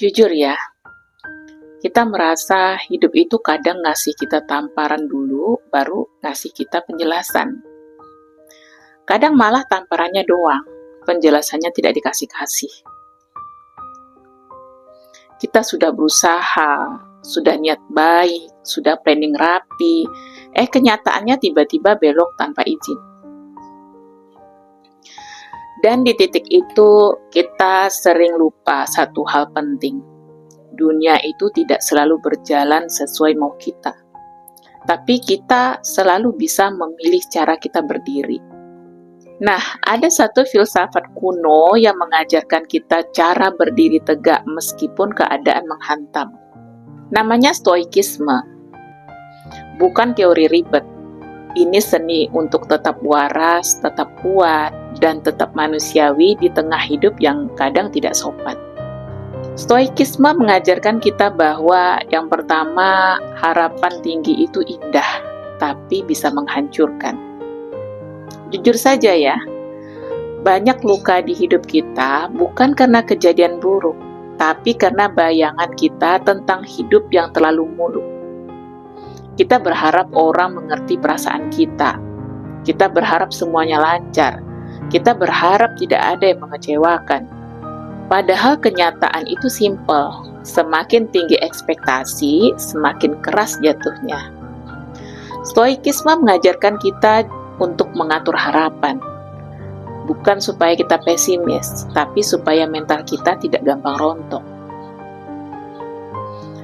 Jujur ya, kita merasa hidup itu kadang ngasih kita tamparan dulu, baru ngasih kita penjelasan. Kadang malah tamparannya doang, penjelasannya tidak dikasih-kasih. Kita sudah berusaha, sudah niat baik, sudah planning rapi, kenyataannya tiba-tiba belok tanpa izin. Dan di titik itu kita sering lupa satu hal penting. Dunia itu tidak selalu berjalan sesuai mau kita. Tapi kita selalu bisa memilih cara kita berdiri. Nah, ada satu filsafat kuno yang mengajarkan kita cara berdiri tegak meskipun keadaan menghantam. Namanya stoikisme. Bukan teori ribet. Ini seni untuk tetap waras, tetap kuat, dan tetap manusiawi di tengah hidup yang kadang tidak sopan. Stoikisme mengajarkan kita bahwa yang pertama, harapan tinggi itu indah, tapi bisa menghancurkan. Jujur saja ya, banyak luka di hidup kita bukan karena kejadian buruk, tapi karena bayangan kita tentang hidup yang terlalu muluk. Kita berharap orang mengerti perasaan kita. Kita berharap semuanya lancar. Kita berharap tidak ada yang mengecewakan. Padahal kenyataan itu simpel. Semakin tinggi ekspektasi, semakin keras jatuhnya. Stoikisme mengajarkan kita untuk mengatur harapan. Bukan supaya kita pesimis, tapi supaya mental kita tidak gampang rontok.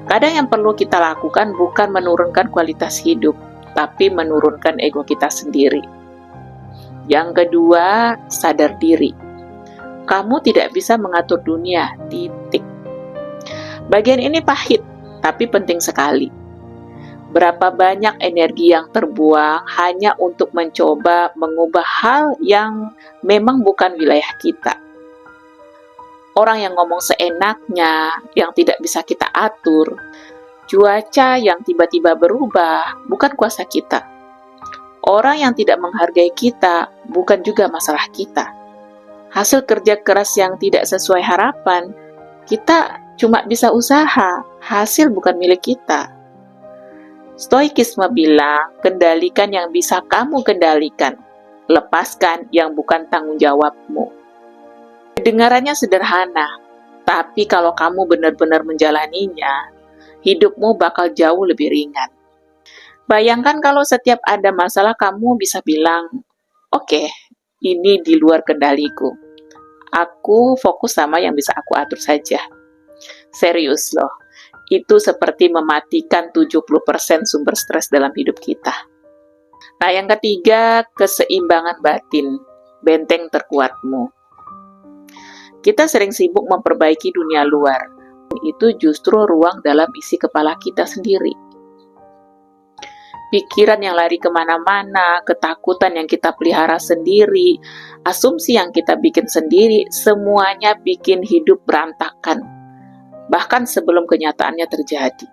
Kadang yang perlu kita lakukan bukan menurunkan kualitas hidup, tapi menurunkan ego kita sendiri. Yang kedua, sadar diri. Kamu tidak bisa mengatur dunia, titik. Bagian ini pahit, tapi penting sekali. Berapa banyak energi yang terbuang hanya untuk mencoba mengubah hal yang memang bukan wilayah kita. Orang yang ngomong seenaknya, yang tidak bisa kita atur, cuaca yang tiba-tiba berubah, bukan kuasa kita. Orang yang tidak menghargai kita, bukan juga masalah kita. Hasil kerja keras yang tidak sesuai harapan, kita cuma bisa usaha, hasil bukan milik kita. Stoikisme bilang, kendalikan yang bisa kamu kendalikan, lepaskan yang bukan tanggung jawabmu. Kedengarannya sederhana, tapi kalau kamu benar-benar menjalaninya, hidupmu bakal jauh lebih ringan. Bayangkan kalau setiap ada masalah kamu bisa bilang, oke, ini di luar kendaliku. Aku fokus sama yang bisa aku atur saja. Serius loh, itu seperti mematikan 70% sumber stres dalam hidup kita. Nah, yang ketiga, keseimbangan batin, benteng terkuatmu. Kita sering sibuk memperbaiki dunia luar. Itu justru ruang dalam isi kepala kita sendiri. Pikiran yang lari kemana-mana, ketakutan yang kita pelihara sendiri, asumsi yang kita bikin sendiri, semuanya bikin hidup berantakan. Bahkan sebelum kenyataannya terjadi.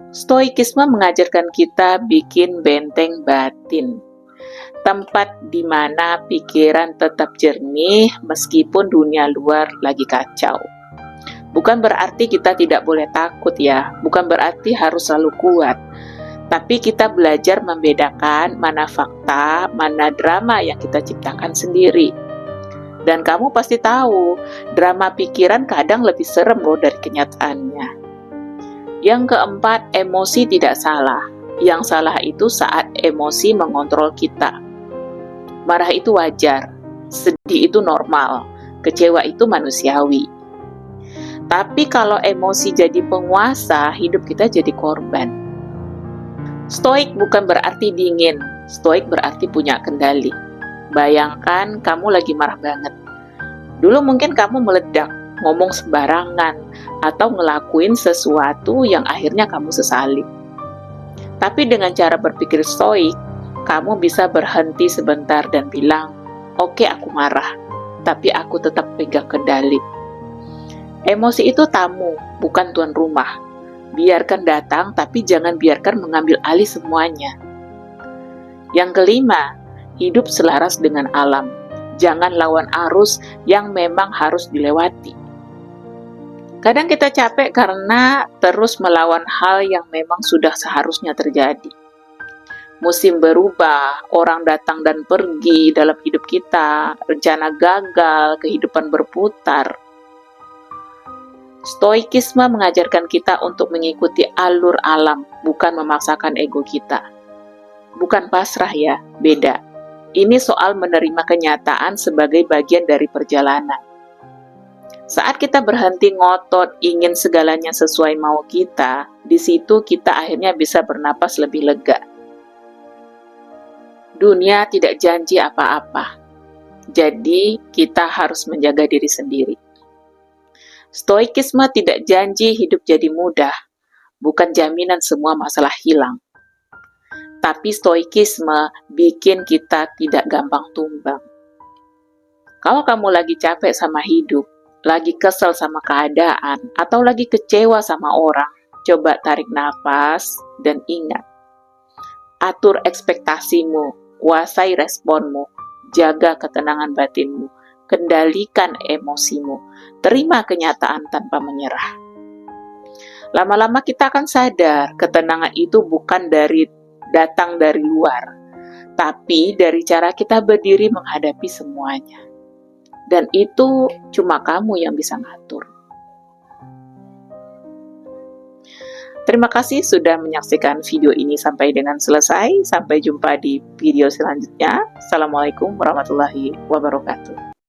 Stoikisme mengajarkan kita bikin benteng batin. Tempat di mana pikiran tetap jernih meskipun dunia luar lagi kacau. Bukan berarti kita tidak boleh takut ya, bukan berarti harus selalu kuat. Tapi kita belajar membedakan mana fakta, mana drama yang kita ciptakan sendiri. Dan kamu pasti tahu, drama pikiran kadang lebih serem loh dari kenyataannya. Yang keempat, emosi tidak salah. Yang salah itu saat emosi mengontrol kita. Marah itu wajar, sedih itu normal, kecewa itu manusiawi. Tapi kalau emosi jadi penguasa, hidup kita jadi korban. Stoik bukan berarti dingin, stoik berarti punya kendali. Bayangkan kamu lagi marah banget. Dulu mungkin kamu meledak, ngomong sembarangan, atau ngelakuin sesuatu yang akhirnya kamu sesali. Tapi dengan cara berpikir stoik, kamu bisa berhenti sebentar dan bilang, oke, aku marah, tapi aku tetap pegang kendali. Emosi itu tamu, bukan tuan rumah. Biarkan datang, tapi jangan biarkan mengambil alih semuanya. Yang kelima, hidup selaras dengan alam. Jangan lawan arus yang memang harus dilewati. Kadang kita capek karena terus melawan hal yang memang sudah seharusnya terjadi. Musim berubah, orang datang dan pergi dalam hidup kita, rencana gagal, kehidupan berputar. Stoikisme mengajarkan kita untuk mengikuti alur alam, bukan memaksakan ego kita. Bukan pasrah ya, beda. Ini soal menerima kenyataan sebagai bagian dari perjalanan. Saat kita berhenti ngotot ingin segalanya sesuai mau kita, di situ kita akhirnya bisa bernapas lebih lega. Dunia tidak janji apa-apa, jadi kita harus menjaga diri sendiri. Stoikisme tidak janji hidup jadi mudah, bukan jaminan semua masalah hilang. Tapi stoikisme bikin kita tidak gampang tumbang. Kalau kamu lagi capek sama hidup, lagi kesel sama keadaan, atau lagi kecewa sama orang, coba tarik nafas dan ingat. Atur ekspektasimu, kuasai responmu, jaga ketenangan batinmu, kendalikan emosimu, terima kenyataan tanpa menyerah. Lama-lama kita akan sadar, ketenangan itu bukan datang dari luar, tapi dari cara kita berdiri menghadapi semuanya. Dan itu cuma kamu yang bisa ngatur. Terima kasih sudah menyaksikan video ini sampai dengan selesai. Sampai jumpa di video selanjutnya. Assalamualaikum warahmatullahi wabarakatuh.